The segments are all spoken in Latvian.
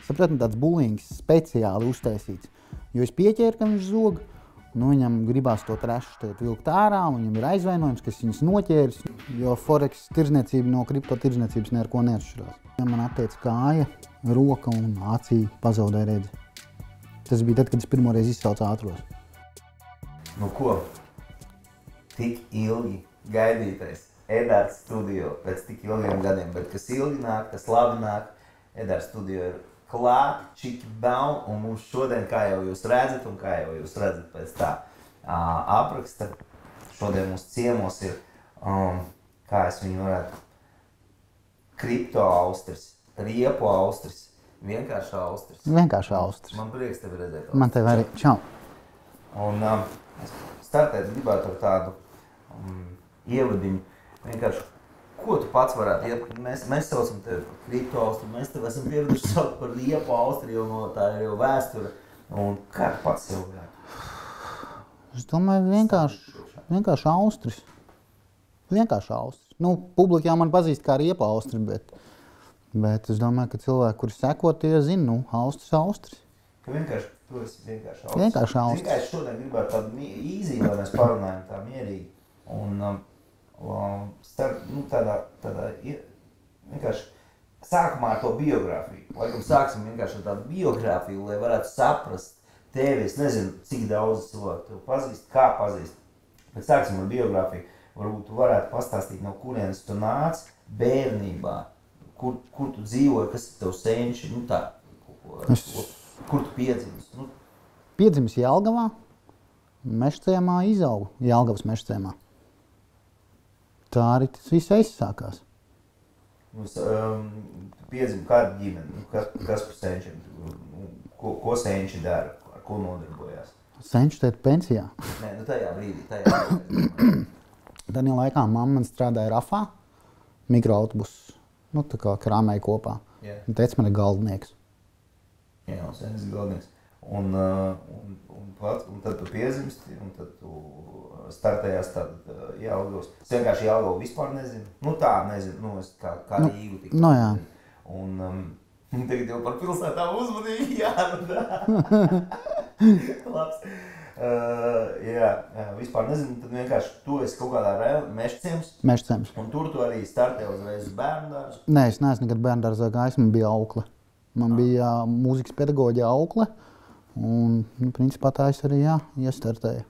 Sapratu, tāds bulings speciāli uztaisīts. Jo es pieķēru, ka viņš zog, nu viņam gribās to trešu vilkt ārā, un viņam ir aizvainojums, ka es viņus noķēris, jo Forex tirzniecība no kripto tirzniecības neko neatšķirās. Man atteica kāja, roka un acī pazaudēja redzi. Tas bija tad, kad es pirmoreiz izsaucu ātros. Nu ko? Tik ilgi gaidītais Edarts Studio pēc tik ilgiem gadiem, bet kas ilgi nāk, kas labi nāk, Edarts Studio ir klāt, čiki baum, un mums šodien, kā jau jūs redzat, un kā jau jūs redzat pēc tā apraksta, šodien mums ciemos ir, kā es viņu varētu, kripto austris, riepu austris, vienkārši austris. Vienkārši austris. Man prieks tevi redzēt. Austris. Man tevi arī. Čau. Un es startēt gribētu ar tādu ievadiņu. Vienkārši, ko tu pats varētu, ja mēs saucam tevi par kripto austri, mēs tevi esam pieraduši saukt par riepu austri, jo no tā ir jau vēsture. Un kā tu pats sev varētu? Es domāju, vienkārši austris. Vienkārši austris. Nu, publikā man pazīst kā riepu austri, bet es domāju, ka cilvēki, kuri seko, tie zina, austris. Ka vienkārši, tu esi vienkārši austris. Vienkārši austris. Vienkārši šodien gribētu tādu īzī, lai mēs parunājam tā mierīgi. Un tādā vienkārši sākumā ar to biogrāfiju. Laikam sāksim vienkārši ar tādu biogrāfiju, lai varētu saprast tevi. Es nezinu, cik daudz cilvēku tev pazīst, kā pazīst. Bet sāksim ar biogrāfiju. Varbūt tu varētu pastāstīt, no kurienes tu nāc bērnībā. Kur tu dzīvoji, kas ir tev senči, nu tā, kur tu piedzimis? Nu. Piedzimis Jelgavā, Mežciemā izaugu, Jelgavas Mežciemā. Tā arī tas viss aizsākās. Piedzim kādu ģimeni, kas par senčiem, ko senči dara, ar ko nodarbojās? Senči te ir pensijā. Nē, nu tajā brīdī. Tādā laikā mamma strādāja Rafā, mikroautobusus. Nu, tā kā krāmēja kopā. Yeah. Un teica, man ir galdnieks. Jā, un sen esi galdnieks. Un tad tu piedzimsti, un tad tu startējās tad Jelgavas. Es vienkārši Jelgavu vispār nezinu. Nu tā, nezinu. Nu, es kā Rīgu tik. Nu jā. Un tagad jau par pilsētām uzmanīgi jārunā. Labs. Jā, vispār nezinu, tad vienkārši tu esi kaut kādā Mežciems. Mežciems. Un tur tu arī startēji uzreiz uz bērndārzu? Nē, es neesmu nekad bērndārzā gājis, man bija aukle. Man bija mūzikas pedagoģija aukle, un, principā tā es arī, iestartēju.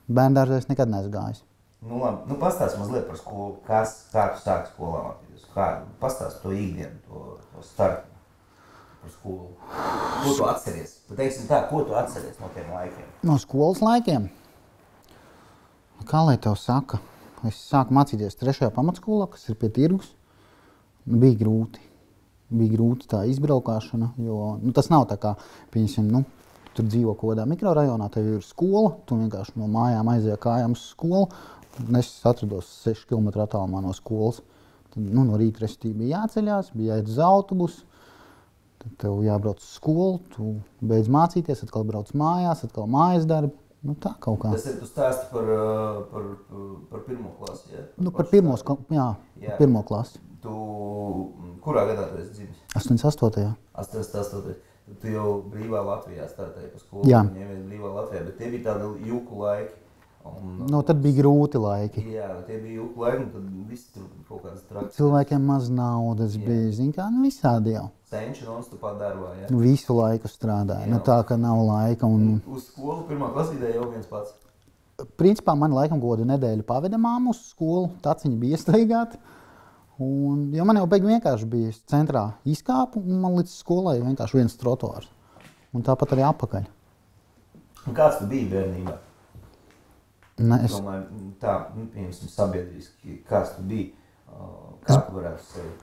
Bērndārzā es nekad neesmu gājis. Nu labi, nu pastāsti mazliet par skolu, kā tu sāki skolā mācīties? Pastāsti to ikdienu, to startu par skolu. Ko tu atceries? Teiksim tā, ko tu atceries no tiem laikiem? No skolas laikiem? Kā lai tev saka? Es sāku mācīties 3. pamatskolā, kas ir pie tirgus. Bija grūti. Bija grūti tā izbraukāšana, jo tas nav tā kā, pieņemsim, tur dzīvo kaut kādā mikrorajonā, tev ir skola, tu vienkārši no mājām aizēji kājām uz skolu, un es atrados 6 km attālumā no skolas. Tad, no rīta restīvi bija jāceļās, bija jāiet uz autobusu. Tad tev jābrauc uz skolu, tu beidz mācīties, atkal brauc mājās, atkal mājas darbi. Nu tā kaut kā. Tas ir, tu stāsti par pirmo klasi, ja? Par pirmo klasi. Tu, kurā gadā tu esi dzimis? 88. 88. Tu jau brīvā Latvijā startēji pa skolu. Jā. Ņemies brīvā Latvijā, bet tie bija tādi juku laiki. Tad bija grūti laiki. Jā, tie bija juku laiki, un tad visi tur kaut kādas traks. Cilvēkiem maz naudas bija, zin kā, visādi jau. Senči non-stopā darbā, jā? Visu laiku strādāja, tā, ka nav laika. Uz skolu pirmā klasīdē jau viens pats? Principā man laikam godu nedēļu paveda māmu uz skolu, taciņi bija iestrīgāti. Jo man jau vienkārši bija centrā izkāpu, un man līdz skolai vienkārši viens trotuārs. Un tāpat arī apakaļ. Un kāds tu biji bērnībā? Es domāju, tā, piemēram, sabiedriski, kāds tu biji, kā tu varētu sevi?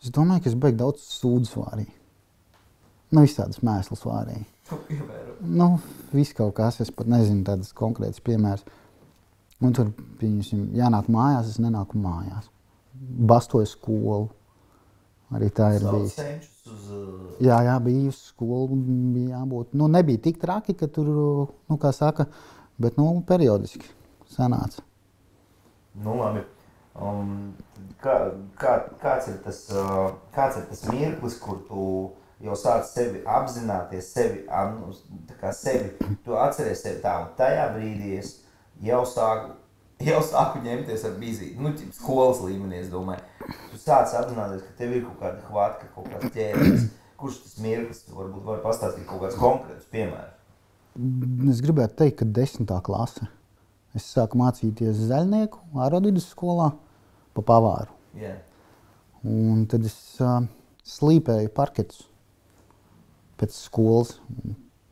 Es domāju, ka es beig daudz sūdzes vārīju. Visādas mēslas vārīju. Viss kaut kas, es pat nezinu tādas konkrētas piemērs. Un tur, pieņemsim, jānāk mājās, es nenāku mājās. Bastoju skolu. Arī tā ir bijis. Jā, biju uz skolu, bija jābūt. Nebija tik traki, ka tur, kā saka, bet, periodiski sanāca. Labi. Kāds ir tas mirklis, kur tu jau sāc sevi apzināties, tu atceries sevi tā, un tajā brīdī es jau sāku ņemties ar bizīti, skolas līmenī, es domāju. Tu sāc apzināties, ka tev ir kaut kāda hvatka, kaut kāds ķēries. Kurš tas mirklis, tu varbūt var pastāstīt kaut kāds konkrēts piemērs? Es gribētu teikt, ka 10. klase. Es sāku mācīties Zaļnieku, ārādu vidusskolā, pa pavāru. Yeah. Un tad es slīpēju parketus pēc skolas.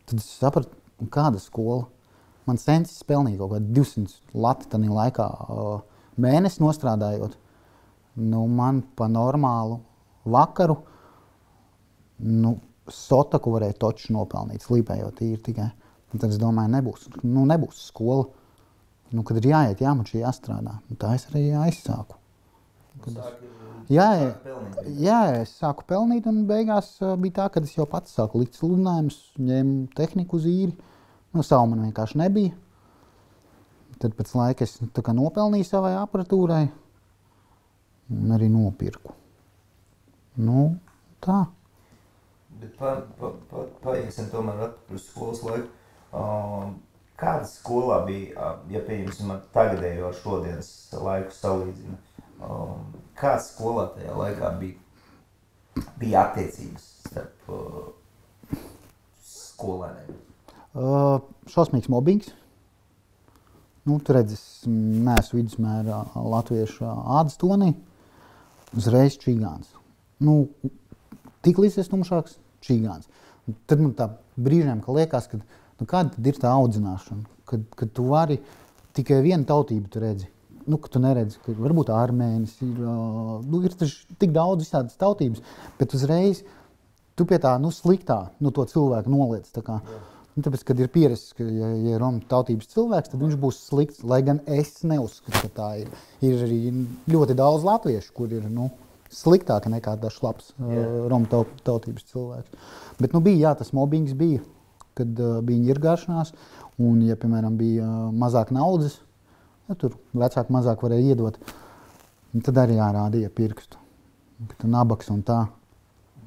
Tad es sapratu, kāda skola. Man sensis pelnīja kaut kādi 200 lati tanī laikā mēnesi nostrādājot. Man pa normālu vakaru sotaku varēja toču nopelnīt, slīpējot tīri tikai. Un tad es domāju, nebūs skola. Kad ir jāiet, jāmuči, jāstrādā. Tā es arī aizsāku. Es sāku pelnīt, un beigās bija tā, ka es jau pats sāku likt sludinājumus, ņēmu tehniku uz īri. Savu man vienkārši nebija. Tad pēc laika es nopelnīju savai aparatūrai un arī nopirku. Tā. Bet paiesim tomēr atpakaļ uz skolas laiku. Kāda skolā bija, ja pieņemsim tagadējo ar šodienas laiku salīdzina, kāds skolā tajā laikā bija attiecības starp skolēniem? Šausmīgs mobbings. Tu redzi, es neesmu vidusmēra latviešu ādas tonī. Uzreiz čigāns. Tik līdz es tumšāks, čigāns. Tad man tā brīžiem liekas, ka kāda tad ir tā audzināšana? Kad tu vari tikai vienu tautību tu redzi. Ka tu neredzi, ka varbūt armēnis ir tik daudz visādas tautības, bet uzreiz tu pie tā sliktā to cilvēku noliec. Tāpēc, kad ir pierasts, ka ja ir Romu tautības cilvēks, tad viņš būs slikts, lai gan es neuzskatu, ka tā ir. Ir arī ļoti daudz latviešu, kur ir sliktāki nekā tas labs Romu tautības cilvēks. Bet bija, tas mobbings bija, kad bija ņirgāšanās, un, ja, piemēram, bija mazāk naudas, tur vecāki mazāk varēja iedot, tad arī jārādīja pirkstu, ka tu nabaks un tā.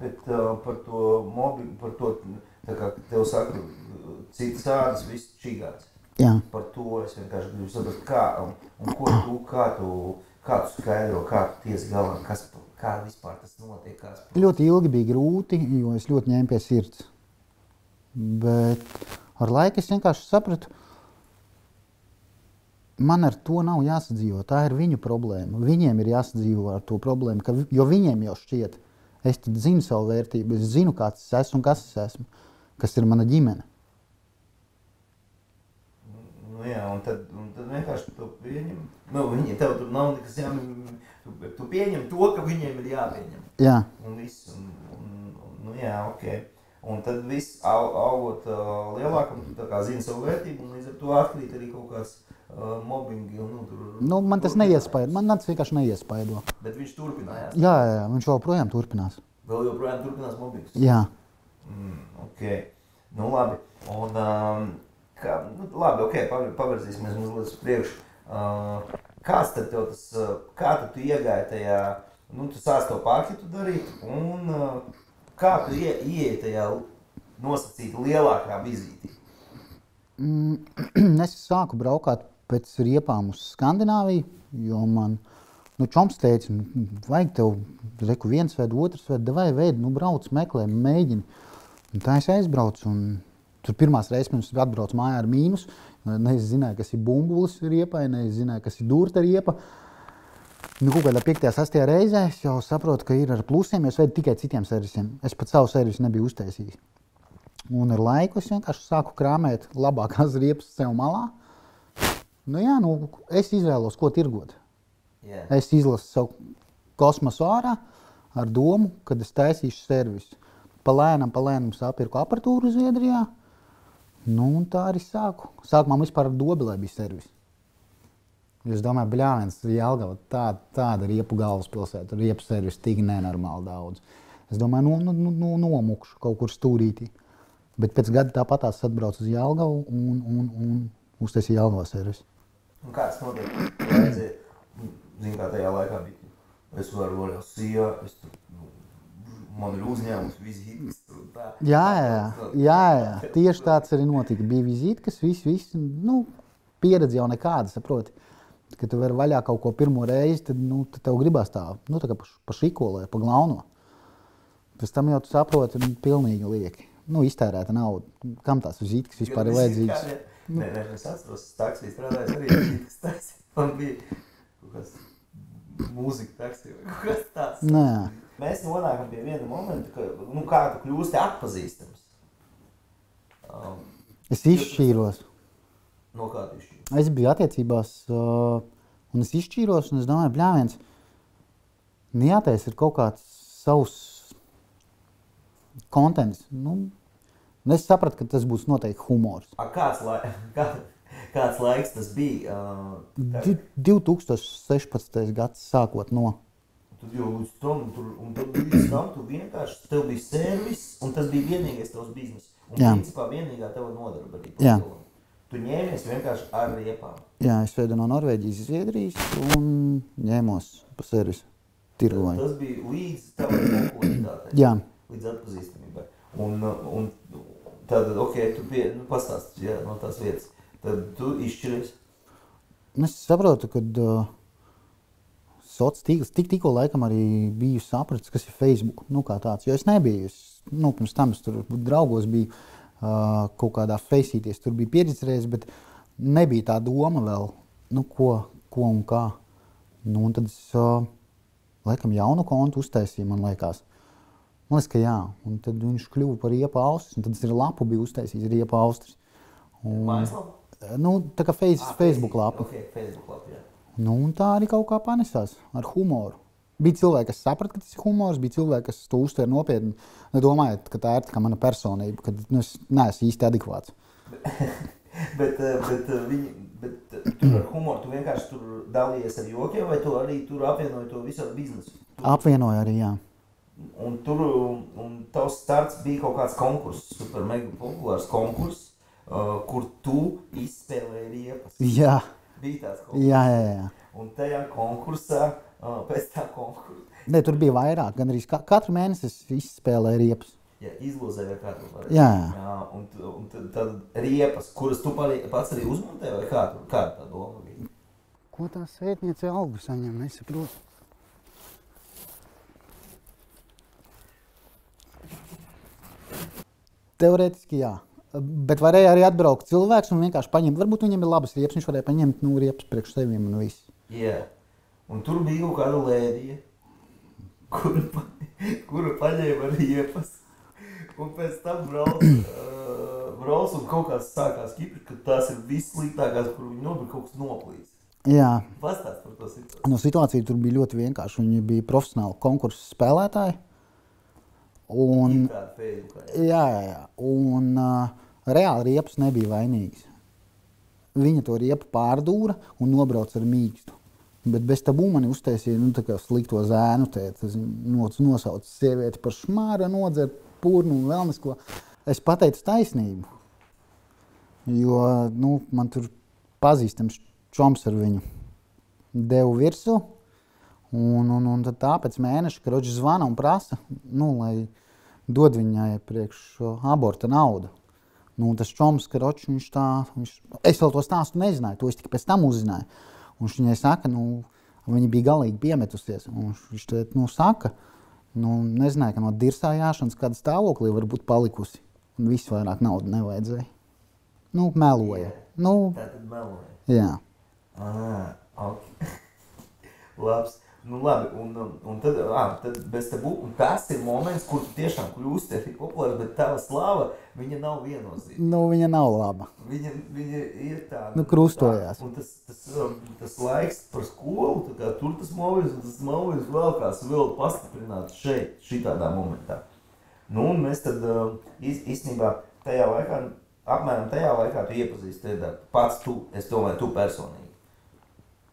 Bet par to mobbingu, par to, tā kā tev saka, citas ādas, viss čigāts. Jā. Par to es vienkārši gribu saprast, kā tu skaidro, kā tu tiesi galā, kā vispār tas notiek? Ļoti ilgi bija grūti, jo es ļoti ņēmu pie sirds. Bet ar laiku es vienkārši sapratu, man ar to nav jāsadzīvo, tā ir viņu problēma. Viņiem ir jāsadzīvo ar to problēmu, jo viņiem jau šķiet, es tad zinu savu vērtību, es zinu, kāds es esmu un kas es esmu, kas ir mana ģimene. Un tad vienkārši tu pieņem, tev tur nav nekas jāņem, tu pieņem to, ka viņiem ir jāpieņem. Jā. Un viss, ok. Un tad viss augot lielākam, tu tā kā zini savu vērtību, un līdz ar to atkrīt arī kaut kāds mobbingi. Man tas neiespaido, man tas vienkārši neiespaido. Bet viņš turpinājās? Jā, viņš joprojām turpinās. Vēl joprojām turpinās mobbings? Jā. Ok, labi. Un, labi, ok, pavirzīsimies mazliet uz priekšu. Kāds tad tev tas, kā tu iegāji tajā, tu sāc to parketu darīt, un kā tu ieeji tajā nosacīti lielākā vizītī? Es sāku braukāt pēc riepām uz Skandināviju, jo man čoms teica, vajag tev viens veidu, otrs veidu, vai veidu, brauc, meklē, mēģini. Un tā es aizbraucu, un tur pirmās reizes pirms atbraucu mājā ar mīnus. Es zināju, kas ir bumbulis riepai, es zināju, kas ir durta riepa. Kaut kādā 5. 6. reizē es jau saprotu, ka ir ar plusiem, jo es veidu tikai citiem servisiem. Es pat savu servisu nebiju uztaisījis. Un ar laiku es vienkārši sāku krāmēt labākās riepas sev malā. Es izvēlos, ko tirgot. Yeah. Es izlasu savu kosmosu ārā ar domu, kad es taisīšu servisu. Palēnam sapirku aparatūru Zviedrijā. Un tā arī sāku. Sākumā vispār ar Dobelē bija servis. Es domāju, bļāviens, Jelgava, tāda riepu galvaspilsēta, riepu servis tik nenormāli daudz. Es domāju, nomukšu kaut kur stūrītī. Bet pēc gada tāpatās atbraucu uz Jelgavu un uztaisīju Jelgavā servisu. Un kāds notiek? zin kā tajā laikā bija, es varu vēl sijā, man ir uzņēmums vizītes un tā. Jā, tieši tāds arī notika. Bija vizītes, viss, nu, pieredze jau nekāda, saproti. Kad tu vari vaļā kaut ko pirmo reizi, tad tev gribās tā, tā kā pa šikolo, pa glauno. Pēc tam jau tu saproti, pilnīgi lieki. Iztērēta nauda. Kam tās vizītes vispār ir vajadzīgas? Nē, es atceros, taksī strādājis arī vizītes taksī. Man bija kaut kas mūzika taksī vai kaut kas tāds. Nē. Mēs nonākam pie viena momenta, ka, kā tu kļūsti atpazīstams. Es izšķīros. No kā tu izšķīros? Es biju attiecībās, un es izšķīros, un es domāju, bļāviens, jātais ir kaut kāds savs kontents. Es sapratu, ka tas būs noteikti humors. Kāds laiks tas bija? 2016. gads sākot no. Tad jau līdz tam, un tad līdz tam tu vienkārši, tev bija servis, un tas bija vienīgais tavs biznes. Un principā vienīgā tava nodarbība. Jā. Tu ņēmies vienkārši ar riepām. Jā, es vedu no Norvēģijas, Zviedrijas un ņēmos pa servisu tirgoju. Tas bija līdz tavai popularitātei. Jā. Līdz atpazīstamībai. Un tad, tu pastāsti, no tās vietas. Tad tu izšķiries. Es saprotu, ka sociālais tīkls tikko laikam arī biju sapratis, kas ir Facebook, kā tāds. Jo es nebiju, pirms tam es tur draugos biju kaut kādā feisīties, tur bija pieredzējis, bet nebija tā doma vēl, ko un kā. Un tad es laikam jaunu kontu uztaisīju, man liekas. Man liekas, ka jā. Un tad viņš kļuva par Riepa Austris, un tad es ar lapu biju uztaisījis Riepa Austris. Mājaslapu? Tā kā Facebook lapu. Facebook lapu, jā. Un tā arī kaut kā panesās ar humoru. Bija cilvēki, kas saprata, ka tas ir humors, bija cilvēki, kas to uztver nopietni, domājot, ka tā ir tā kā mana personība, ka es neesmu īsti adekvāts. bet tur ar humoru, tu vienkārši tur dalījies ar jokiem, vai tu arī tur apvienoji to visu ar biznesu? Apvienoju arī, jā. Un tavs starts bija kaut kāds konkurss, super mega populārs konkurss, kur tu izspēlēji riepas. Jā. Bija tāds konkurss. Jā. Un tajā konkursā, pēc tā konkursa. Ne, tur bija vairāk, gan arī katru mēnesi es izspēlēju riepas. Jā, izlozēju ar katru varētu. Jā. Un tad riepas, kuras tu pats arī uzmontēji, vai kāda tā doma bija? Ko tā svētniece algu saņem, nesaprotu. Teorētiski jā. Bet varēja arī atbraukt cilvēks un vienkārši paņemt. Varbūt viņam ir labas riepas, viņš varēja paņemt riepas priekš seviem un viss. Jā. Un tur bija kaut kāda lēdija, kura paņēma riepas. Un pēc tam brauc un kaut kāds sākās kipri, ka tās ir vissliktākās, kur viņi nopirka kaut kas noplīs. Jā. Pastāst par to situāciju. Situācija tur bija ļoti vienkārši. Viņi bija profesionāli konkursu spēlētāji. Jā. Un reāli riepas nebija vainīgas. Viņa to riepu pārdūra un nobrauca ar mīkstu. Bet bez tabū mani uztaisīja tā kā slikto zēnu. Nosauca sievieti par šmāru, nodzer purnu un vēl nesko. Es pateicu taisnību. Jo man tur pazīstams čoms ar viņu devu virsū. Un tad tā pēc mēneša, kad Rodžis zvana un prasa, lai dod viņai priekš aborta naudu. Tas čoms, ka Rodžis es vēl to stāstu nezināju, to es tikai pēc tam uzzināju. Un viņš viņai saka, viņa bija galīgi piemetusies. Un viņš saka, nezināja, ka no dirsājāšanas kāda stāvoklī var būt palikusi. Un viss vairāk naudu nevajadzēja. Meloja. Tātad meloja. Jā. Ok. Labs. Labi, un tad bez tabū, un tas ir moments, kur tu tiešām kļūsti arī populārs, bet tava slāva, viņa nav viennozīmīga. Viņa nav laba. Viņa ir tāda. Krustojās. Un tas laiks par skolu, tur tas movies, un tas movies vēl pastiprināts šeit, šitādā momentā. Un mēs tad īstenībā tajā laikā, apmēram tajā laikā tu iepazīsti pats tu, es domāju, tu personīgi.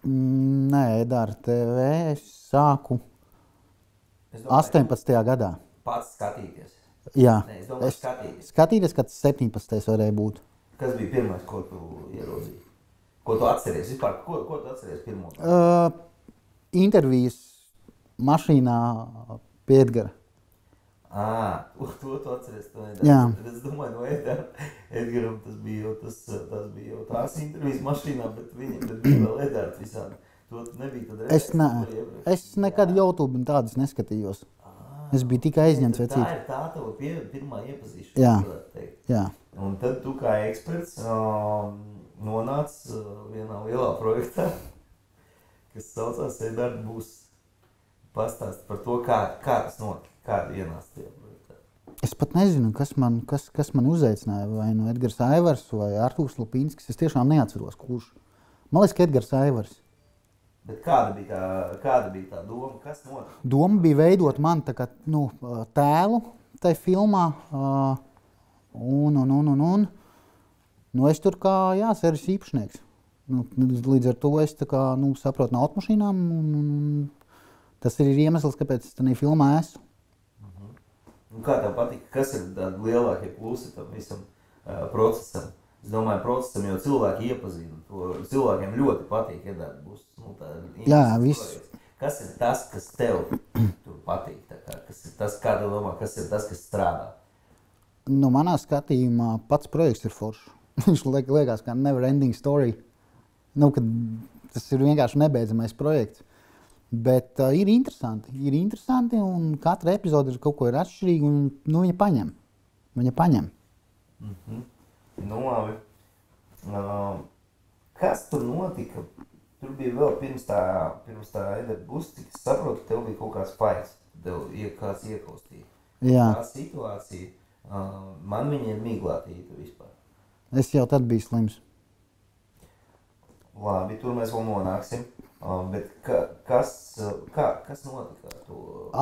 Nē, Edāra TV es sāku 18. gadā. Pats skatīties? Jā. Nē, es domāju, skatīties. Skatīties, kad 17. varēja būt. Kas bija pirmais, ko tu ieraudzīji? Ko tu atceries? Vispār, ko tu atceries pirmo? intervijas mašīnā pie Edgara. To atceries. Jā. Es domāju, no Edgaram tas bija jau tās intervijas mašīnā, bet bija vēl Edgars visādi. To nebija tad redzēts. Es nekad YouTube tādas neskatījos. Es biju tikai aizņemts vecīt. Tā ir tā tava pirmā iepazīšana. Jā. Jā. Un tad tu kā eksperts nonāc vienā lielā projektā, kas saucās Edgars būs. Pastāst par to, kā tas notika, kāda ienāca tajā projektā. Es pat nezinu, kas man uzaicināja, vai no Edgars Aivars vai Artūrs Lupinskis. Es tiešām neatceros, kurš. Man liekas, ka Edgars Aivars. Bet kāda bija tā doma? Kas notika? Doma bija veidot man tā kā, tēlu tai filmā. Es tur kā, servis īpašnieks. Līdz ar to es tā kā, saprotu no automašīnām. Tas ir iemesls, kāpēc es tādā filmā esmu. Un kā tev patika? Kas ir tādi lielākie plusi tam visam procesam? Es domāju, procesam jau cilvēki iepazīna. Cilvēkiem ļoti patīk, Edgars būs. Jā, viss. Kas ir tas, kas tev tur patīk? Kas ir tas, kā tu domā, kas ir tas, kas strādā? Manā skatījumā pats projekts ir foršs. Viņš liekas kā never ending story. Kad tas ir vienkārši nebeidzamais projekts. Bet ir interesanti, un katra epizode ir kaut ko ir atšķirīga, un viņa paņem. Labi. Kas tur notika? Tur bija vēl pirms tā Edgars būs, cik es saprotu, tev bija kaut kāds fights, tev kāds iekaustīja. Jā. Tā situācija, man viņa ir mīglātīta vispār. Es jau tad biju slims. Labi, tur mēs vēl nonāksim. Bet kas notika ar to?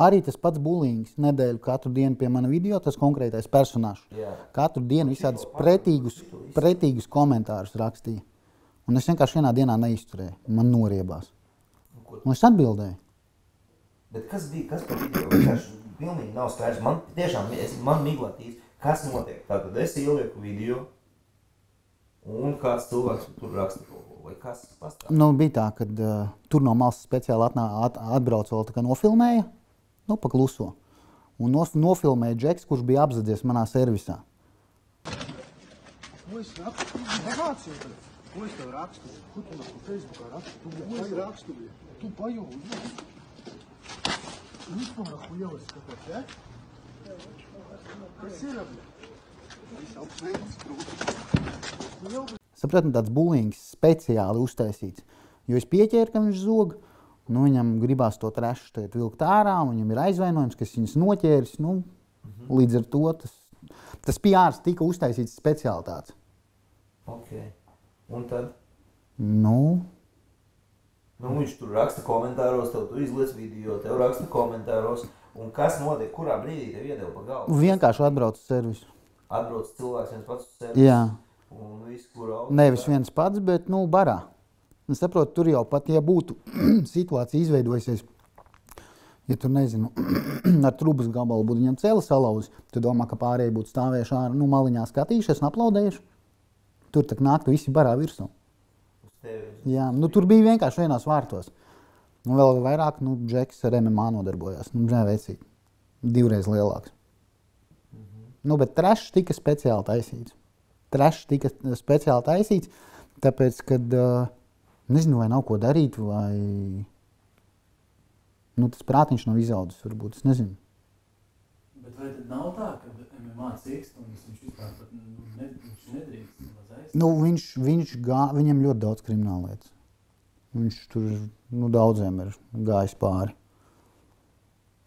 Arī tas pats bulīngs. Nedēļu katru dienu pie mana video, tas konkrētais personāžs. Jā. Katru dienu visādus pretīgus komentārus rakstīja. Un es vienkārši vienā dienā neizturēju. Man noriebās. Un es atbildēju. Bet kas par video? Vienkārši pilnīgi nav skaidrs. Man tiešām, man miglatīs, kas notiek. Tātad es ielieku video un kāds cilvēks tur raksta kaut ko. Vai kas pastāv? Bija tā, ka tur no malas speciāli atbrauc vēl tā kā nofilmēja, pa kluso. Un nofilmēja Džeks, kurš bija apzadzies manā servisā. Ko es rakstu? Bagācija tagad. Ko es tev rakstu? Ko tu Facebookā rakstu? Ko es rakstu? Tu pajūdi. Vispār hujelis kāpēc, ja? Kas ir, Viss apsveicis krūti. Sapratu, tāds bulīngs speciāli uztaisīts. Jo es pieķēru, ka viņš zog, viņam gribās to trešu vilkt ārā, viņam ir aizvainojums, kas viņas noķēris. Līdz ar to tas PRs tika uztaisīts speciāli tāds. Ok. Un tad? Viņš tur raksta komentāros, tev tu izliec video, tev raksta komentāros. Un kas notiek? Kurā brīdī tev iedeva pa galvu? Vienkārši atbrauc uz servisu. Atbrauc cilvēks viens pats uz servisu? Jā. Un viss, kur auto? Nevis viens pats, bet barā. Es saprotu, tur jau pat, ja būtu situācija izveidojusies, ja tur, nezinu, ar trubas gabalu būtu viņam cēli salauzi, tu domā, ka pārējie būtu stāvējuši maliņā skatījušies un aplaudējuši. Tur tak nāktu visi barā virsū. Uz tevi? Jā, tur bija vienkārši vienās vārtos. Vēl vairāk, Džeks ar MMA nodarbojās. Vecīgi. 2 reizes lielāks. Bet trešs tika speciāli taisīts. Tāpēc, kad nezinu, vai nav ko darīt, vai tas prātiņš nav izaudzis, varbūt, es nezinu. Bet vai tad nav tā, ka MMA cikst un viņš vispār pat nedrīkst mazais? Viņam ļoti daudz krimināla lietas. Viņš tur daudziem ir gājis pāri.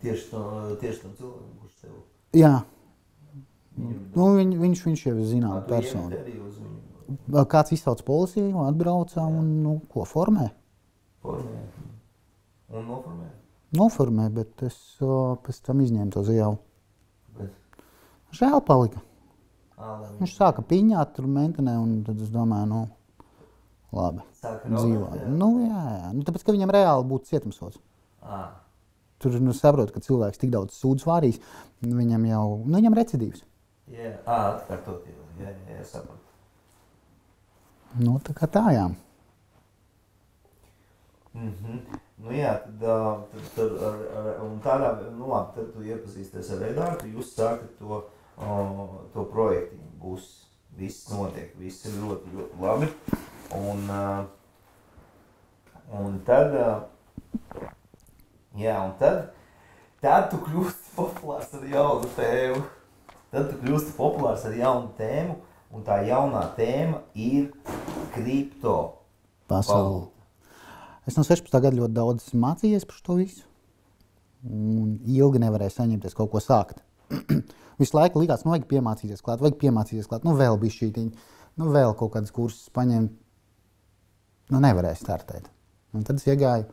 Tieši tam cilvēkam, kurš tev? Jā. Viņš jau ir zināma persona. Kāds izsauc policiju, atbrauca un ko formē? Formē. Un noformē? Noformē, bet es pēc tam izņēmu to zievu. Bet? Žēl palika. Viņš sāka piņāt tur mentenē un tad es domāju, labi, dzīvoju. Jā. Tāpēc, ka viņam reāli būtu cietumsods. Tur saprotu, ka cilvēks tik daudz sūdzes vārīs, viņam jau, viņam recidīvs. Jā, atkārtot jau. Jā, saprotu. Tā kā tā, jā. Nu jā, tad un tādā, nu labi, tad tu iepazīsties ar Edārdu, jūs sākat to projektiņu, būs, viss notiek, viss ir ļoti, ļoti labi, un tad, jā, un tad tu kļūsti populārs ar jaunu tēmu, un tā jaunā tēma ir kripto pasauli. Es no 16. gada ļoti daudz mācījies par to visu, un ilgi nevarēju saņemties kaut ko sākt. Visu laiku likās, vajag piemācīties klāt, vēl bišķītiņi, vēl kaut kādas kursus paņemt, nevarēju startēt. Un tad es iegāju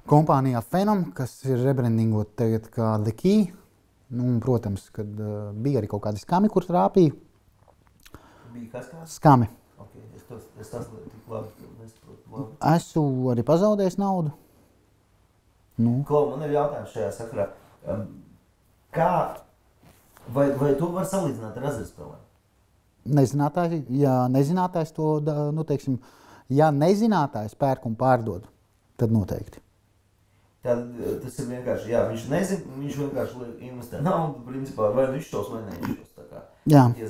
kompānijā Phenom, kas ir rebrandingot tagad kā The Key, un, protams, kad bija arī kaut kādi skami, kur trāpīja. Bija kas kāds? Skami. Okay, es tas tik labi nesaprotu labi. Esmu arī pazaudējis naudu. Klau, man ir jautājums šajā sakarā. Vai tu vari salīdzināt ar azartspēlēm? Nezinātājs to, teiksim, ja nezinātājs pērk un pārdod, tad noteikti. Tad tas ir vienkārši, viņš nezina, viņš vienkārši investē naudu, principā, vai izšķos vai neizšķos. Jā. Ja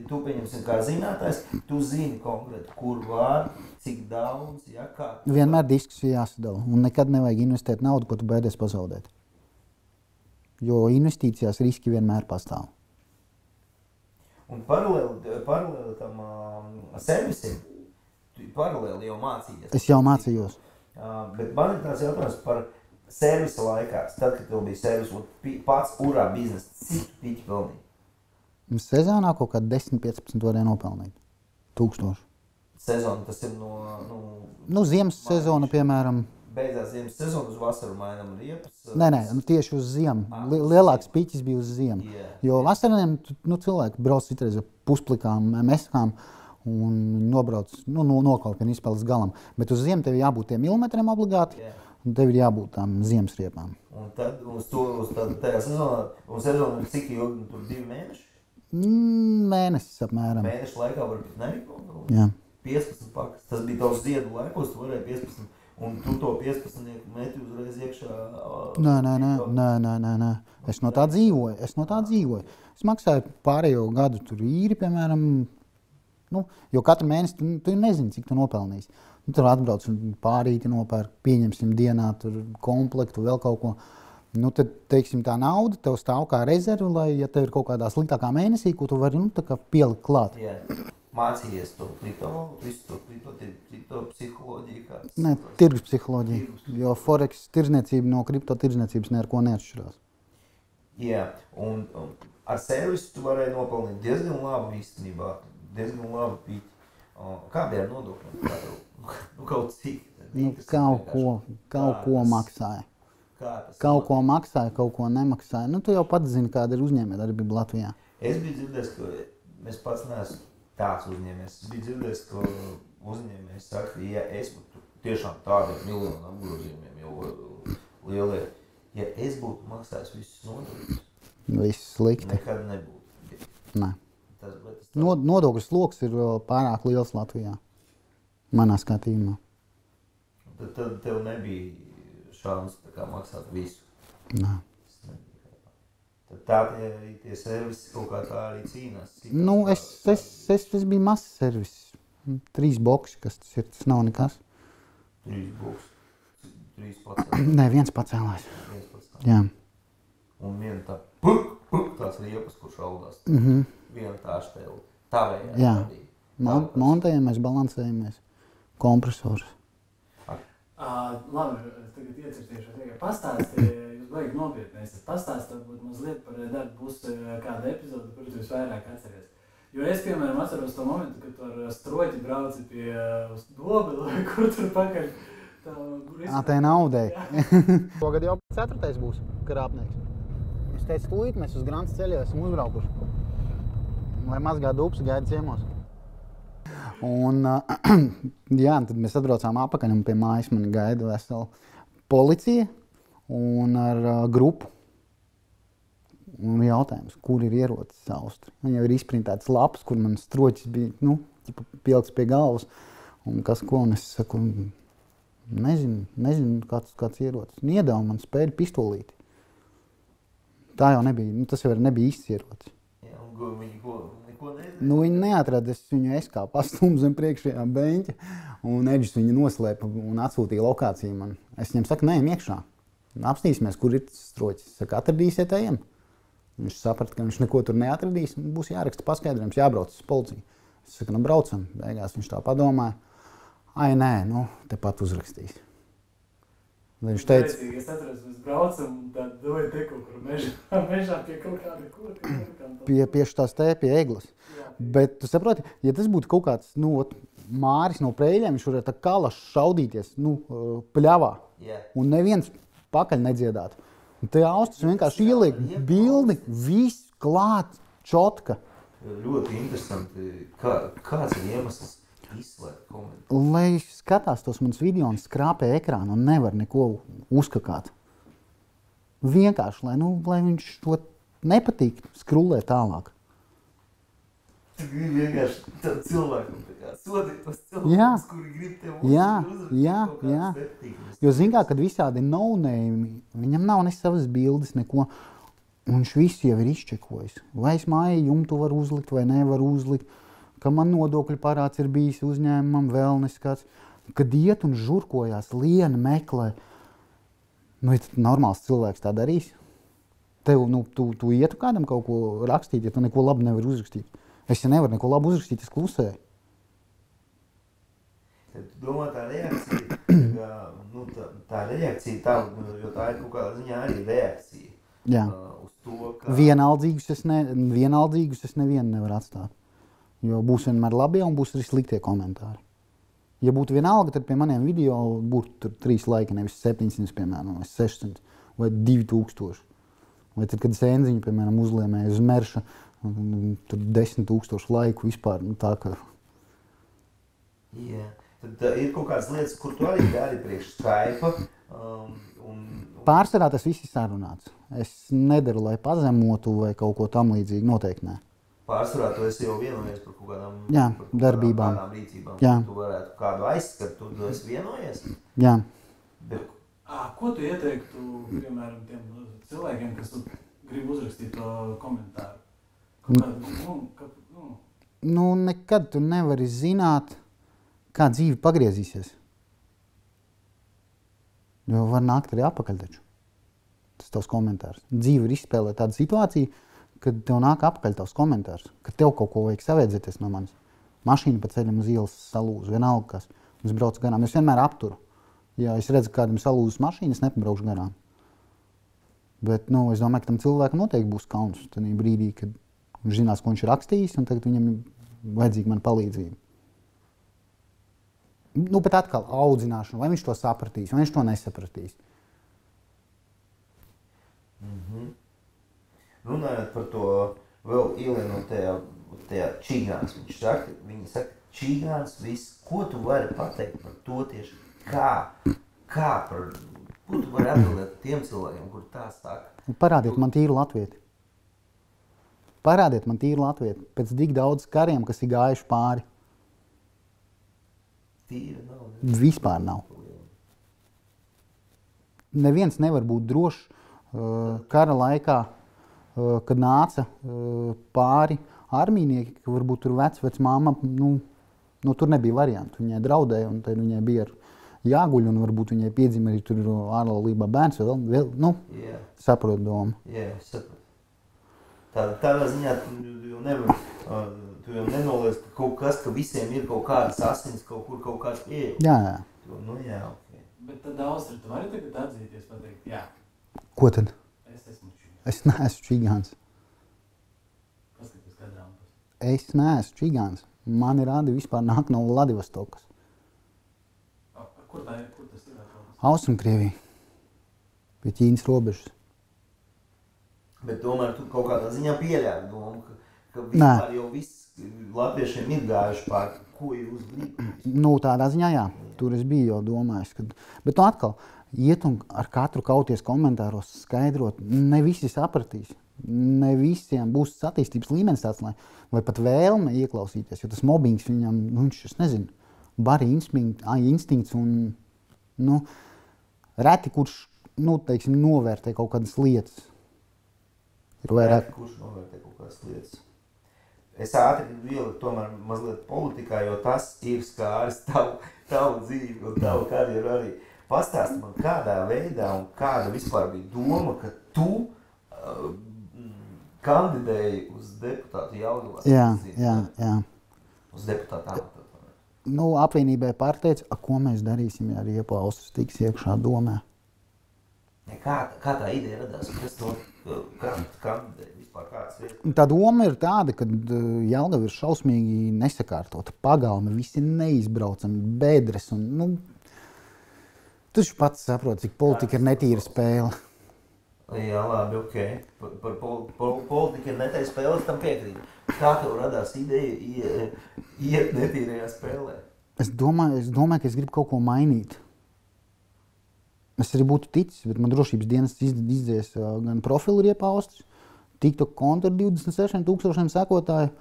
tu pieņemsim kā zinātājs, tu zini konkrēti, kur var, cik daudz, kā. Vienmēr diskusija jāsadala, un nekad nevajag investēt naudu, ko tu baidies pazaudēt. Jo investīcijās riski vienmēr pastāv. Un paralēli tam servisim, tu paralēli jau mācījies. Es jau mācījos. Bet man ir tāds jautājums par servisa laikā, tad, kad tev bija servis un pats urā biznesa, cik tu piķi pelnīji? Sezonā kaut kādā 10-15 varēja nopelnīt. 1000. Sezona, tas ir no... Ziemas sezona, piemēram. Beidzās ziemas sezona, uz vasaru mainam riepas. Nē, tieši uz ziemu. Lielāks piķis bija uz ziemu. Yeah. Jo vasariem cilvēki brauc citreiz ar pusplikām meskām un nobrauc, nokaut gan izpēles galam. Bet uz ziemu tev jābūt tiem milimetriem obligāti. Yeah. Un tev ir jābūt tām ziemas riepām. Un tad tajā sezonā ir cik ilgi, tur 2 mēneši? Mēnesis apmēram. Mēneša laikā var būt nerīko? Jā. 15 pakas. Tas bija tavs ziedu laikos, tu varēji 15, un tu to 15 meti uzreiz iekšā... Nē. Es no tā dzīvoju. Es maksāju pārējo gadu tur īri, piemēram, jo katru mēnesi tu nezini, cik tu nopelnīsi. Tur atbrauc un pārīti nopērk, pieņemsim dienā tur komplektu, vēl kaut ko. Tad, teiksim, tā nauda tev stāv kā rezerve, lai, ja tev ir kaut kādā sliktākā mēnesī, ko tu vari, pielikt klāt. Jā. Mācījies to kripto psiholoģiju kāds? Nē, tirgus psiholoģija, jo Forex tirzniecība no kripto tirzniecības neko neatšķirās. Jā, un ar servisu tu varēji nopelnīt diezgan labi īstenībā, diezgan labi piķi. Kā bija ar nodokļiem? Kaut cik? Kaut ko maksāja. Kaut ko maksāja, kaut ko nemaksāja. Tu jau pats zini, kāda ir uzņēmējdarbība Latvijā. Es biju dzirdējis, ka es pats neesmu tāds uzņēmējs. Es biju dzirdējis, ka uzņēmējs saka, ja es būtu tiešām tādiem miljonu apgrozījumiem jau lielie, ja es būtu maksājis visus nodokļus, viss slikti. Nekad nebūtu. Nē. Nodokļu sloks ir pārāk liels Latvijā, manā skatījumā. Tad tev nebija šāds maksāt visu. Nē. Tad tie servisi kaut kā tā arī cīnās. Es biju mazs servis. 3 boksi, kas tas ir, tas nav nekas. 3 boksi? 3 pacēlās? Nē, 1 pacēlās. Jā. Un viena tā, tās riepas, kur šaudās. Viena tā štēla. Tā vējā. Jā. Montējamies, balansējamies. Kompresors. Labi, tagad iecertīšu tikai pastāstīt, jūs baigi nopietni esat. Pastāstīt varbūt mazliet par darbu, būs kāda epizode, kur jūs vairāk atceries. Jo es, piemēram, atceros to momentu, kad tu ar stroķi brauci pie Dobeli vai kur tur pakaļ. Tā naudai. Tagad jau 4. būs krāpnieks. Es teicu, tūlīt mēs uz Grants ceļā esam uzbraukuši. Lai mazgā dubs, gaida ciemos. Un, tad mēs atbraucām apakaļ un pie mājas mani gaida vesela policija un ar grupu. Un jautājums, kur ir ierocis Austri. Man jau ir izprintēts lapas, kur man stroķis bija, pielikts pie galvas. Un kas ko, un es saku, Nezinu kāds ierocis. Iedeva man spēļu pistolīti. Tā jau nebija, tas jau nebija īsts ierocis. Jā, un viņi neko nezina? Viņi neatrada, es viņu kā pastumu zem priekšējā beņķa, un Edžis viņu noslēpa un atsūtīja lokāciju man. Es viņam saku, neejam iekšā. Apstīsimies, kur ir tas stroķis. Saka, atradīsiet ejam. Viņš saprata, ka viņš neko tur neatradīs, un būs jāraksta paskaidrojums, jābrauc uz policiju. Es saku, braucam. Beigās viņš tā padomāja. Ai, nē, tepat uzrakstīs. Viņš teica, Es atceros, mēs braucam, tad doju te kaut kur mežā pie kaut kāda koka. pie eglas. Bet tu saproti, ja tas būtu kaut kāds, Māris no Preļiem, viņš varētu tā kalaši šaudīties, pļavā. Yeah. Un neviens pakaļ nedziedātu. Un te Austas vienkārši ieliek bildi, viss klāt, čotka. Ļoti interesanti, kāds ir iemesls izslēgt komentāru. Lai skatās tos manas video un skrāpē ekrānu un nevar neko uzkakāt. Vienkārši, lai viņš to nepatīk, skrulē tālāk. Tu gribi vienkārši tam cilvēkam sodīt tos cilvēkus, kuri grib tev uzrakstīt kaut kādas vērtīgas. Jo zin kā, kad visādi no-name, viņam nav ne savas bildes, neko, un viņš visu jau ir izčekojis. Vai es māju jumtu var uzlikt vai nevar uzlikt, ka man nodokļu parāds ir bijis uzņēmumam vēl neskats, kad iet un žurkojās, liena meklē. Ja normāls cilvēks tā darīs. Tev, tu ietu kādam kaut ko rakstīt, ja tu neko labu nevar uzrakstīt. Es ja nevaru neko labu uzrakstīt, es klusēju. Tad tu domā tā reakcija, tā reakcija, jo tā ir kaut kādā ziņā arī reakcija. Jā. Uz to, ka... Vienaldzīgus es nevienu nevaru atstāt. Jo būs vienmēr labie un būs arī sliktie komentāri. Ja būtu vienalga, tad pie maniem video būtu tur 3 laiki, nevis 700, piemēram, vai 600, vai 2000. Vai tad, kad es enziņu, piemēram, uzliemēju uz merša, tur 10 000 laiku vispār, tā ka... Jā, tad ir kaut kādas lietas, kur tu arī dari priekš Skype, Pārsvarā tas viss ir sarunāts. Es nedaru, lai pazemotu vai kaut ko tam līdzīgi, noteikti nē. Pārsvarā tu esi jau vienojies par kaut kādām, darbībām. Kādām rīcībām. Jā. Tu varētu kādu aizskart, tu esi vienojies. Jā. Bet... Ko tu ieteiktu, piemēram, tiem cilvēkiem, kas tu grib uzrakstīt to komentāru? Nekad tu nevari zināt, kā dzīve pagriezīsies. Jo var nākt arī atpakaļ taču. Tas tavs komentārs. Dzīve ir izspēlēt tādu situāciju, kad tev nāk apakaļ tavs komentārs, ka tev kaut ko vajag savēdzēties no manis. Mašīna pa ceļam uz ielas salūz, vienalga kas. Es braucu garām, es vienmēr apturu. Ja es redzu, kādam salūzas mašīna, es nepabraukšu garām. Bet, es domāju, ka tam cilvēkam noteikti būs kauns tajā brīdī, kad viņš zinās, ko viņš ir rakstījis, un tagad viņam ir vajadzīga mana palīdzība. Bet atkal audzināšana, vai viņš to sapratīs, vai viņš to nesapratīs. Runājot par to vēl ielienot tajā čīgāns, viņi saka, čīgāns viss, ko tu vari pateikt par to tieši, ko tu vari atbildēt tiem cilvēkiem, kur tā saka? Parādiet man tīru latvieti. Parādiet man tīru latvieti, pēc tik daudz kariem, kas ir gājuši pāri. Tīra nav. Vispār nav. Neviens nevar būt drošs kara laikā, kad nāca pāri armijnieki, ka varbūt tur vecmāma, tur nebija variantu. Viņai draudēja, un tad viņai bija jāguļ, un varbūt viņai piedzima arī tur ārlaulībā bērns, saprot domu. Jā, saprot. Tādā ziņā tu jau nenoliec, ka kaut kas, ka visiem ir kaut kādas asins, kaut kur kaut kāds pieeja. Jā. Jā, ok. Bet tad Austri, tu vari tagad atzīties, pateikt, jā. Ko tad? Es esmu čīgāns. Es neesmu čīgāns. Paskaties, kā drāmas. Es neesmu čīgāns. Mani rādi vispār nāk no Vladivostokas. Kur tā ir? Kur tas ir? Austrumkrievija. Pie Ķīnas robežas. Bet tomēr tu kaut kādā ziņā pieļāvi domu, ka vispār jau viss latviešiem ir gājuši pār, ko jūs gribat. Tādā ziņā jā. Tur es biju jau domājis. Bet atkal, iet un ar katru kauties komentāros skaidrot, ne visi sapratīs. Ne visiem būs attīstības līmenis tāds, vai pat vēlme ieklausīties, jo tas mobbings viņam, viņš, es nezinu, bari instinkts un Nu, reti, kurš, teiksim, novērtē kaut kādas lietas. Ir vairāk. Reti, kurš novērtē kaut kādas lietas. Es ātri ieliku tomēr mazliet politikā, jo tas ir skāris tavu dzīvi un tavu karjeru arī. Pastāsti man, kādā veidā un kāda vispār bija doma, ka tu kandidēji uz deputātu Jelgavā. Jā. Uz deputātu amatu. Apvienībai pārteica, ko mēs darīsim, ja Riepu Austris tiks iekšā domē. Kā tā ideja radās? Kas to kandidēja vispār? Kāds vietas? Tā doma ir tāda, ka Jelgava ir šausmīgi nesakārtota. Pagalmi, visi neizbraucami, bedres. Tu pats saproti, cik politika ir netīra spēle. Jā, labi, ok. Par politiku ir netīra spēle, es tam piekrītu. Kā tev radās ideja iet netīrajā spēlē? Es domāju, ka es gribu kaut ko mainīt. Es arī būtu ticis, bet man drošības dienas izdzies gan profilu Riepu Austris, TikTok kontu ar 26,000 sekotāju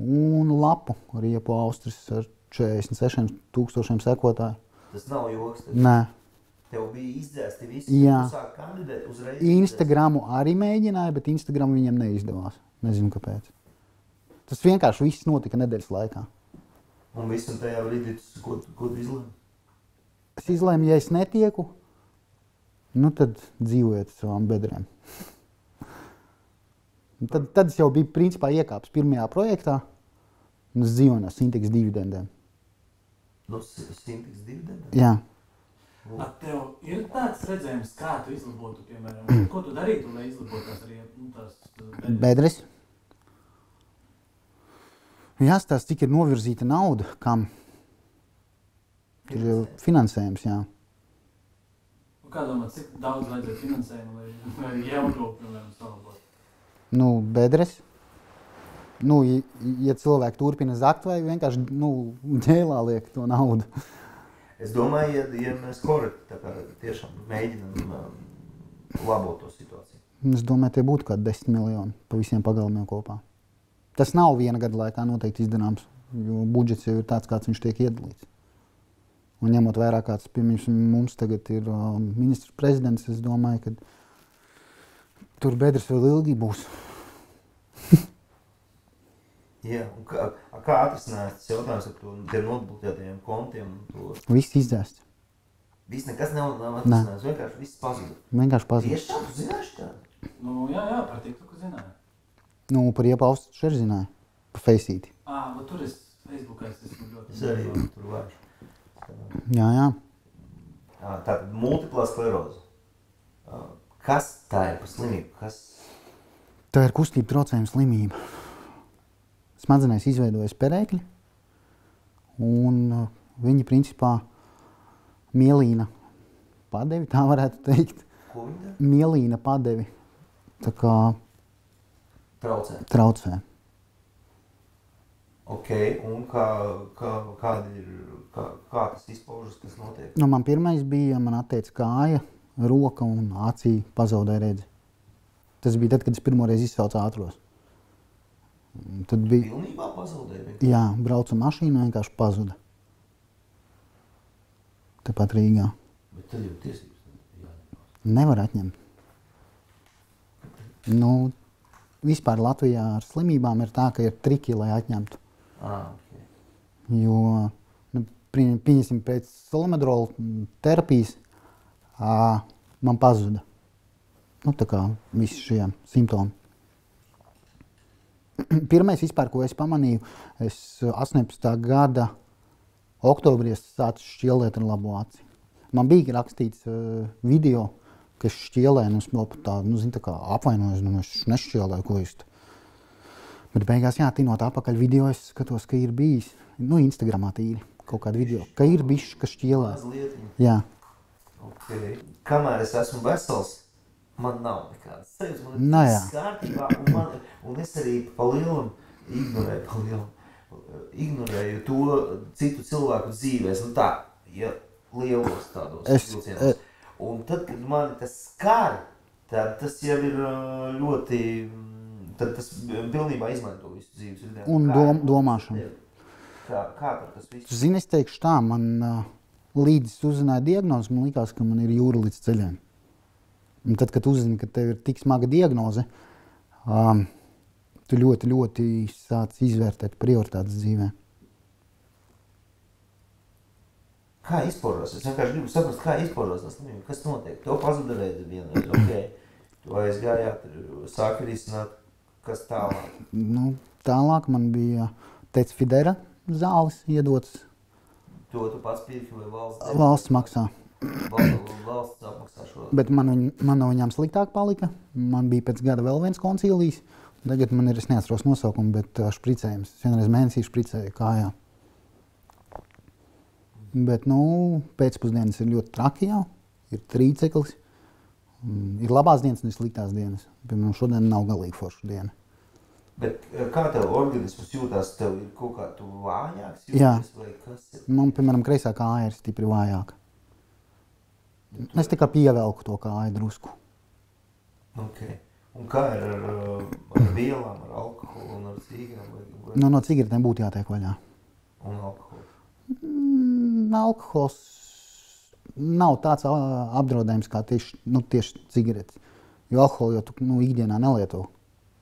un lapu Riepu Austris ar 46,000 sekotāju. Tas nav joks. Nē. Tev bija izdzēsti visi, tu sāk kandidēt uzreiz? Instagramu arī mēģināja, bet Instagramu viņam neizdevās. Nezinu, kāpēc. Tas vienkārši viss notika nedēļas laikā. Un visam tajā brīdī, ko tu izlēmi? Es izlēmu, ja es netieku, tad dzīvojiet savām bedrēm. Tad es jau biju principā iekāpis pirmajā projektā, un es dzīvoju no Sintex dividendēm. No Sintex dividendēm? Jā. Tev ir tāds redzējums, kā tu izlabotu, piemēram, ko tu darītu, lai izlabotu tās bedres? Jāstāsta, cik ir novirzīta nauda, kam ir finansējums, jā. Kā domāt, cik daudz vajadzētu finansējumu, lai Jelgavu, piemēram, salabot? Bedres. Ja cilvēki turpina zakt vai vienkārši ģēlā liek to naudu. Es domāju, ja mēs korekti tā kā tiešām mēģinām labot to situāciju. Es domāju, tie būtu kādi 10 miljoni pa visiem pagalmiem kopā. Tas nav viena gada laikā noteikti izdarāms, jo budžets jau ir tāds, kāds viņš tiek iedalīts. Un ņemot vērā, kāds mums tagad ir ministrs prezidents, es domāju, ka tur bedres vēl ilgi būs. Jā, un kā atrisinājās tas jautājums ar tiem notbloķētajiem kontiem? Viss izdzēsts. Viss nekas nav atrisinājās, vienkārši viss pazuda. Vienkārši pazuda. Tieši tā, tu zināši tādu? Jā, par TikToku zināju. Par Riepu Austris šeit zināju, pa Faceīti. Tur es Facebookā esmu ļoti. Es arī tur vairs. Jā. Tātad multiplā skleroze. Kas tā ir par slimību? Tā ir kustību traucējuma slimība. Smadzenēs izveidojas perēkļi, un viņi principā mielīna padevi, tā varētu teikt. Ko viņi dara? Mielīna padevi, tā kā traucē. Ok, un kā tas izpaužas, kas notiek? Man pirmais bija, man atteica kāja, roka un acī pazaudēja redzi. Tas bija tad, kad es pirmoreiz izsaucu ātros. Tad bija... Pilnībā pazaudēja? Jā, braucu mašīnu, vienkārši pazuda. Tepat Rīgā. Bet tad jau tiesības jāņem. Nevar atņemt. Vispār Latvijā ar slimībām ir tā, ka ir triki, lai atņemtu. Okay. Jo, pieņemsim pēc solimedrola terapijas, man pazuda. Tā kā visi šie simptomi. Pirmais vispār, ko es pamanīju, es 18. gada oktobrī sācu šķielēt ar labo aci. Man bija rakstīts video, ka es šķielēju, es vēl pat tā kā apvainojos, es nešķielēju, ko es. Bet beigās, tinot apakaļ video, es skatos, ka ir bijis, Instagramā tīri kaut kādu video, ka ir bišķi, ka šķielē. Mazlietiņi. Jā. Okay. Kamēr es esmu vesels, man nav nekādas sajūtas, man ir viss kārtībā, un es arī pa lielam ignorēju to citu cilvēku dzīvēs, lielos tādos vilcienos. Un tad, kad mani tas skar, tad tas jau ir ļoti, tad tas pilnībā izmanto visu dzīves. Un domāšanu. Kā tas viss? Zini, es teikšu tā, līdz es uzzināju diagnozi, man likās, ka man ir jūra līdz ceļiem. Un tad, kad uzzini, ka tev ir tik smaga diagnoze, tu ļoti, ļoti sāc izvērtēt prioritātes dzīvē. Kā izpaužās? Es vienkārši gribu saprast, kā izpaužās tas slimība. Kas notiek? Tev pazuda reizi vienreiz, ok. Tu aizgājāt, sāki risināt, kas tālāk? Nu, tālāk man bija Tecfidera zāles iedotas. To tu pats pirki vai valsts? Valsts maksā. Valsts apmaksā šo? Bet man no viņām sliktāk palika. Man bija pēc gada vēl viens koncīlijs. Tagad man ir, es neatceros nosaukumu, bet špricējums. Es vienreiz mēnesī špricēju kājā. Bet, pēcpusdienas ir ļoti traki jau. Ir trīceklis. Ir labās dienas un ir sliktās dienas. Piemēram, šodien nav galīgi forša diena. Bet kā tev organisms jūtās? Tev ir kaut kā tu vājāks jūties? Jā. Vai kas ir? Man, piemēram, kreisā kāja ir stipri vājāka. Es tikai pievelku to kāju drusku. Ok. Un kā ir ar vielām, ar alkoholu un ar cīgām? No cigaretēm būtu jātiek vaļā. Un alkoholu? Alkohols nav tāds apdraudējums kā tieši cigaretes. Jo alkoholu jau tu ikdienā nelieto.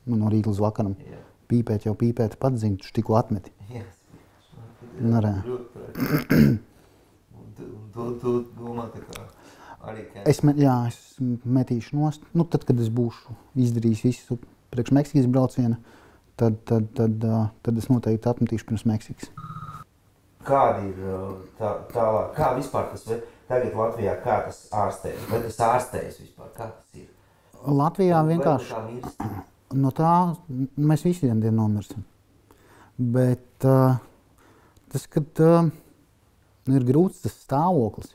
No rīta līdz vakaram. Jā. Pīpēt jau pīpēt, pats zini, tu tikko atmeti. Jā. Narē. Un tu domā tā kā arī kā... Es metīšu nost. Tad, kad es būšu izdarījis visu priekš Meksikas brauciena, tad es noteikti atmetīšu pirms Meksikas. Kādi ir tālāk? Kā vispār tas tagad Latvijā, kā tas ārstējas? Vai tas ārstējas vispār? Kā tas ir? Latvijā vienkārši... Vai tā mirst? No tā mēs visi vienu dienu nomirsim. Bet tas, kad ir grūts tas stāvoklis,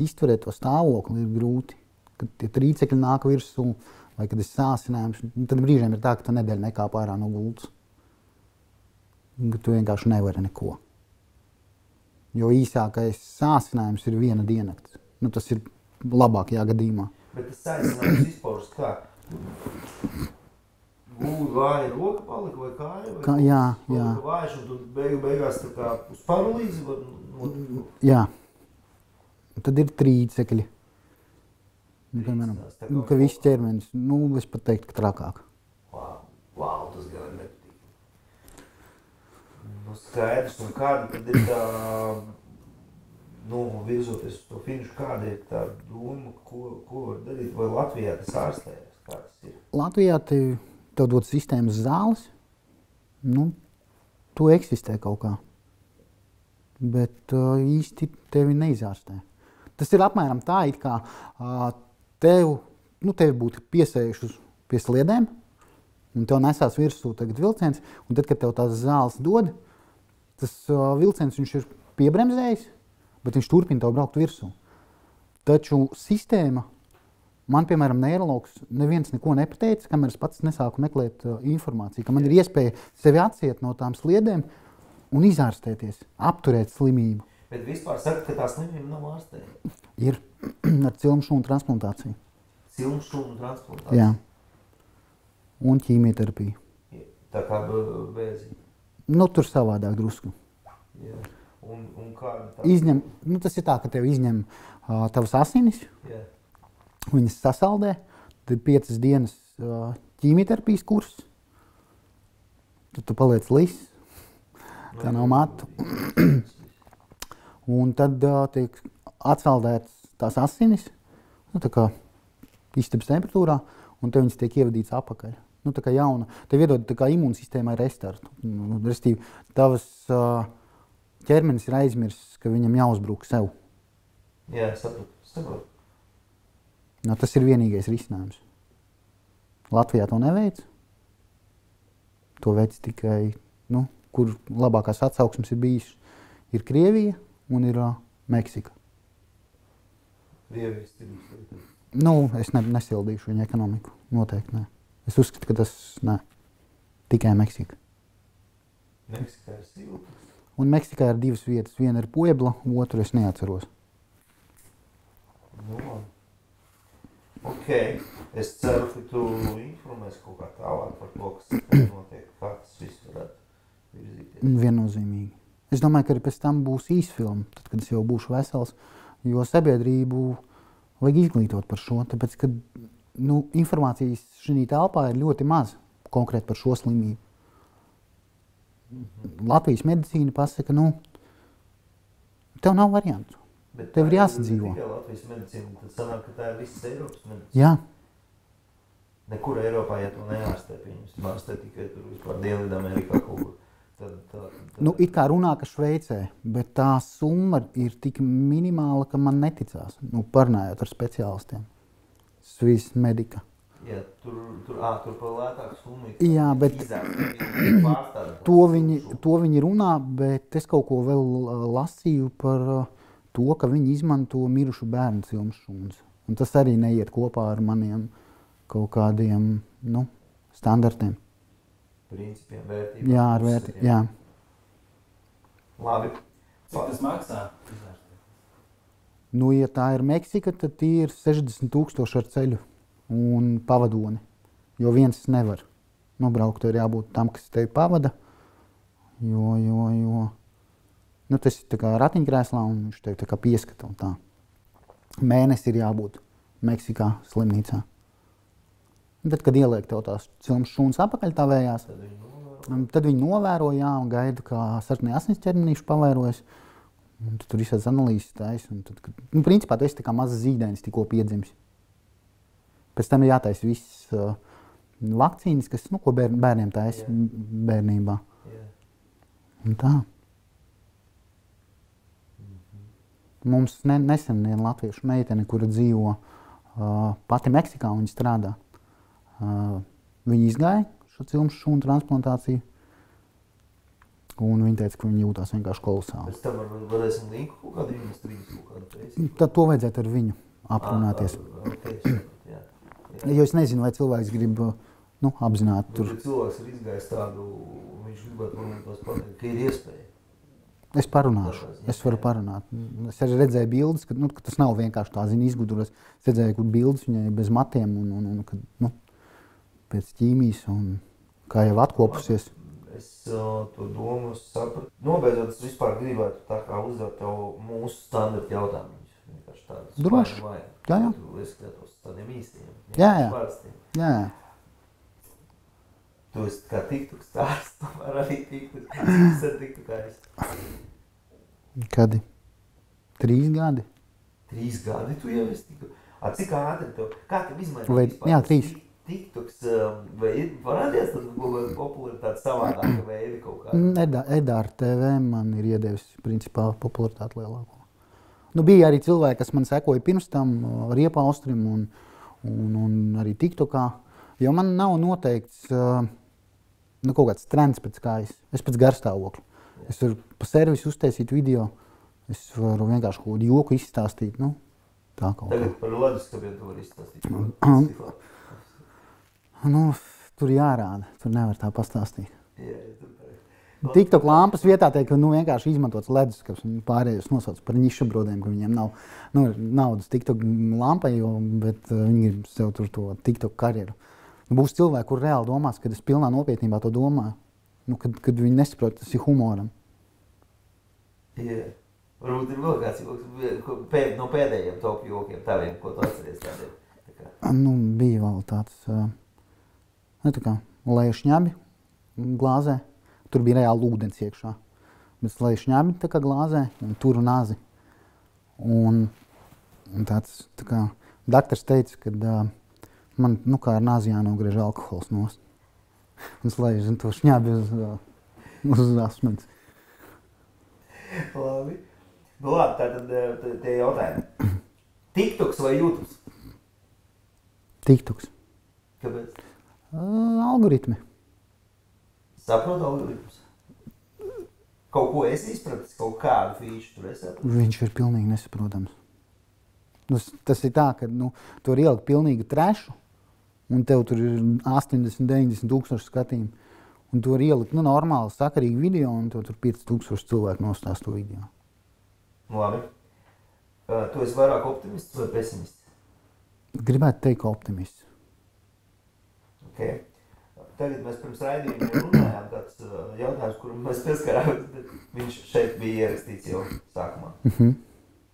iztverēt to stāvokli ir grūti. Kad tie trīcekļi nāk virsū, vai kad ir sāsinājums, tad brīžiem ir tā, ka tu nedēļu nekāp ārā no gultas. Ka tu vienkārši nevari neko. Jo īsākais sāsinājums ir viena diennakts. Tas ir labākajā gadījumā. Bet tas sāsinājums izpaužas kā? Gūli vāja roka palika vai kāja? Jā. Vājš un tu beigās tā kā uz paralīzi? Jā. Tad ir trīcekļi. Piemēram, ka viss ķermenis, es pat teiktu, ka trakāk. Wow, tas gan nepatīk. Skaidrs, un kāda tad ir tā, virzoties uz to finišu, kāda ir tā doma, ko var darīt? Vai Latvijā tas ārstējas? Kā tas ir? Latvijā tev dod sistēmas zāles, tu eksistē kaut kā, bet īsti tevi neizārstē. Tas ir apmēram tā, it kā tevi būtu piesējuši pie sliedēm, un tev nesās virsū tagad vilciens, un tad, kad tev tās zāles dod, tas vilciens viņš ir piebremzējis, bet viņš turpina tev braukt virsū. Taču sistēma, man, piemēram, neirologs neviens neko nepateica, kamēr es pats nesāku meklēt informāciju, ka man ir iespēja sevi atsiet no tām sliedēm un izārstēties, apturēt slimību. Bet vispār saka, ka tā slimība nav ārstējama? Ir ar cilmšūnu transplantāciju. Cilmšūnu transplantāciju? Jā. Un ķīmijterapiju. Tā kā vēzi? Tur savādāk drusku. Jā. Un kāda tā? Tas ir tā, ka tev izņem tavas asinis. Jā. Viņas sasaldē, tad 5 dienas ķīmijterapijas kurs, tad tu paliec liss, tā nav matu. Un tad tiek atsaldētas tās asinis, tā kā istabas temperatūrā, un tev viņas tiek ievadītas apakaļ. Tā kā jauna, tev iedod tā kā imūnsistēmai restartu. Restīvi, tavas ķermenis ir aizmirsis, ka viņam jāuzbruk sev. Jā, saprotu. Tas ir vienīgais risinājums. Latvijā to neveic. To veic tikai, kur labākās atsauksmes ir bijis, ir Krievija un ir Meksika. Krievijas tirgus? Es nesildīšu viņa ekonomiku. Noteikti ne. Es uzskatu, ka tas tikai Meksika. Meksikā ir silta? Un Meksikā ir 2 vietas. Viena ir Puebla, otru es neatceros. Ok, es ceru, ka tu informēsi kaut kā tālāk par to, kas notiek, kā tas viss varētu virzīties. Viennozīmīgi. Es domāju, ka arī pēc tam būs īsfilma, tad, kad es jau būšu vesels, jo sabiedrību vajag izglītot par šo, tāpēc, ka informācijas šī telpā ir ļoti maz konkrēti par šo slimību. Latvijas medicīna pasaka, tev nav variantu. Tev ir jāsadzīvo. Tikai Latvijas medicīna, tad sanāk, ka tā ir visas Eiropas medicīna. Jā. Nekur Eiropā, ja to neārstē, pieņemsim, ārstē tikai tur vispār Dienvidamerikā kaut kur. It kā runā, ka Šveicē, bet tā summa ir tik minimāla, ka man neticās, parunājot ar speciālistiem. Swiss Medica. Jā, tur pa lētāku summu. Jā, bet to viņi runā, bet es kaut ko vēl lasīju par to, ka viņi izmanto mirušu bērnu cilmšūnas. Un tas arī neiet kopā ar maniem kaut kādiem, standartiem. Principiem, vērtībām. Jā, ar vērtībām, jā. Labi. Cik tas maksā? Ja tā ir Meksika, tad tie ir 60,000 ar ceļu un pavadoni. Jo viens nevar nobraukt, ir jābūt tam, kas tevi pavada. Jo tas ir tā kā ratiņkrēslā un viņš tevi tā kā pieskata un tā. Mēnesi ir jābūt Meksikā slimnīcā. Un tad, kad ieliek tev tās cilmas šūnas apakaļ tavējās, tad viņi novēro, jā, un gaida, kā sarkanie asins ķermenīši pavairojas. Un tad tur visādas analīzes taisa. Principā tu esi tā kā mazs zīdainis, tikko piedzimis. Pēc tam ir jātaisa viss vakcīnas, kas, ko bērniem taisa bērnībā. Un tā. Mums nesen viena latviešu meitene, kura dzīvo pati Meksikā, un viņa strādā. Viņi izgāja šo cilmas šūnu transplantāciju, un viņi teica, ka viņi jūtās vienkārši kolosāli. Pēc tam varēsim linku kaut kādu investīciju, kaut kādu teici? Tad to vajadzētu ar viņu aprunāties. Jo es nezinu, vai cilvēks grib apzināti tur. Ja cilvēks ir izgājis tādu, viņš gribētu varbūt tās pateikt, ka ir iespēja. Es parunāšu, es varu parunāt. Es arī redzēju bildes, ka tas nav vienkārši tā, izgudros. Es redzēju, kur bildes viņai bez matiem un pēc ķīmijas un kā jau atkopusies. Es to domu sapratu. Nobeidzot, es vispār gribētu tā kā uzdot tev mūsu standarta jautājumus. Vienkārši tādus. Droši. Jā. Tu ieskatos tādiem īstiem. Jā. Tu esi kā TikTok stāsts, tomēr arī TikTok. Es ar TikTok esi. Kadi? 3 gadi? 3 gadi tu jau esi TikTok. Cik ātri tev? Kā tev izmainīt vispār? Jā, 3. TikToks vai ir parādies tad popularitāte savādāka veidi kaut kāda? Edāra TV man ir iedevis principā popularitāti lielāko. Bija arī cilvēki, kas man sekoja pirms tam Riepa Austrim un arī TikTokā, jo man nav noteikts kaut kāds trends pēc kājas. Es pēc garstāvokļa. Es varu pa servisu uztaisīt video, es varu vienkārši kaut kādu joku izstāstīt. Tā kaut kā. Tagad par leduskapiem tu vari izstāstīt. Tur jārāda, tur nevar tā pastāstīt. TikTok lampas vietā teikt, ka vienkārši izmantots leduskaps un pārējos nosauc par nišabrodiem, ka viņiem nav naudas TikTok lampai, bet viņi grib sev tur to TikTok karjeru. Būs cilvēki, kur reāli domās, kad es pilnā nopietnībā to domāju, kad viņi nesaprot, tas ir humoram. Jā. Varbūt ir vēl kāds joks no pēdējiem top jokiem taviem, ko tu atceries tādiem? Bija vēl tāds... lejšņabi glāzē. Tur bija reāli ūdens iekšā. Bet lejšņabi tā kā glāzē un tur nazi. Un tāds, daktars teica, ka man kā ar nazi jānogriež alkohols nost. Un slēdz to šņabi uz asmens. Labi. Tātad tie jautājumi. TikToks vai YouTubes? TikToks. Kāpēc? Algoritmi. Saprotu algoritmus? Kaut ko esi izpratis, kaut kādu fīšu tur esi sapratis? Viņš ir pilnīgi nesaprotams. Tas ir tā, ka tu vari ielikt pilnīgi trešu, un tev tur ir 80-90 tūkstoši skatījumu. Un tu vari ielikt normāli sakarīgu video, un tev tur 5000 cilvēku nostās to video. Labi. Tu esi vairāk optimists vai pesimists? Gribētu teikt optimists. Okay. tagad mēs pirms raidījuma runājām kāds jautājums, kuram mēs pieskarāmies, bet viņš šeit bija ierakstīts jau sākumā.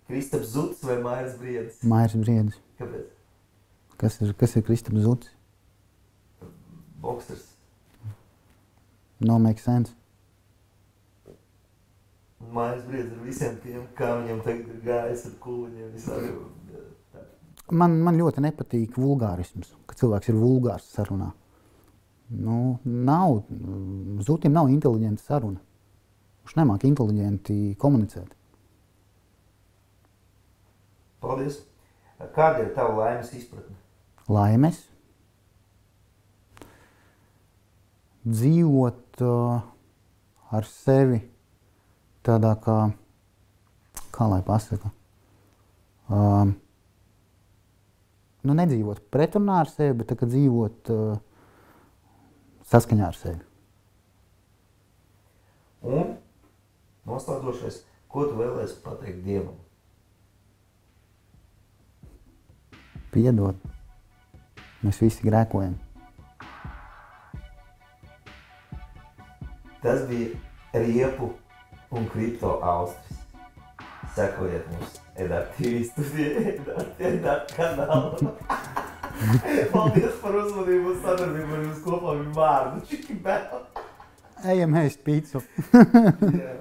Kristaps Zuds vai Mairis Briedis? Mairis Briedis. Kāpēc? Kas ir Kristaps Zuds? Boksers. No make sense. Mairis Briedis ar visiem tiem, kā viņam tagad ir gājis ar kūliņiem visādi. Man ļoti nepatīk vulgārisms, ka cilvēks ir vulgārs sarunā. Nu, Zutim nav inteliģenta saruna. Viņš nemāk inteliģenti komunicēt. Paldies. Kāda ir tava laimes izpratne? Laimes? Dzīvot ar sevi tādā kā lai pasaka, nedzīvot pretrunā ar sevi, bet tā kā dzīvot saskaņā ar sevi. Un noslēdzošais, ko tu vēlēsi pateikt Dievam? Piedod. Mēs visi grēkojam. Tas bija Riepu un Kripto Austris. Sekojiet mums Edart TV studijai, Edart kanālu. Paldies par uzmanību un sadarbību ar jums kopā viņu vārdu. Čiki bēl. Ejam ēst pīcu. Yeah.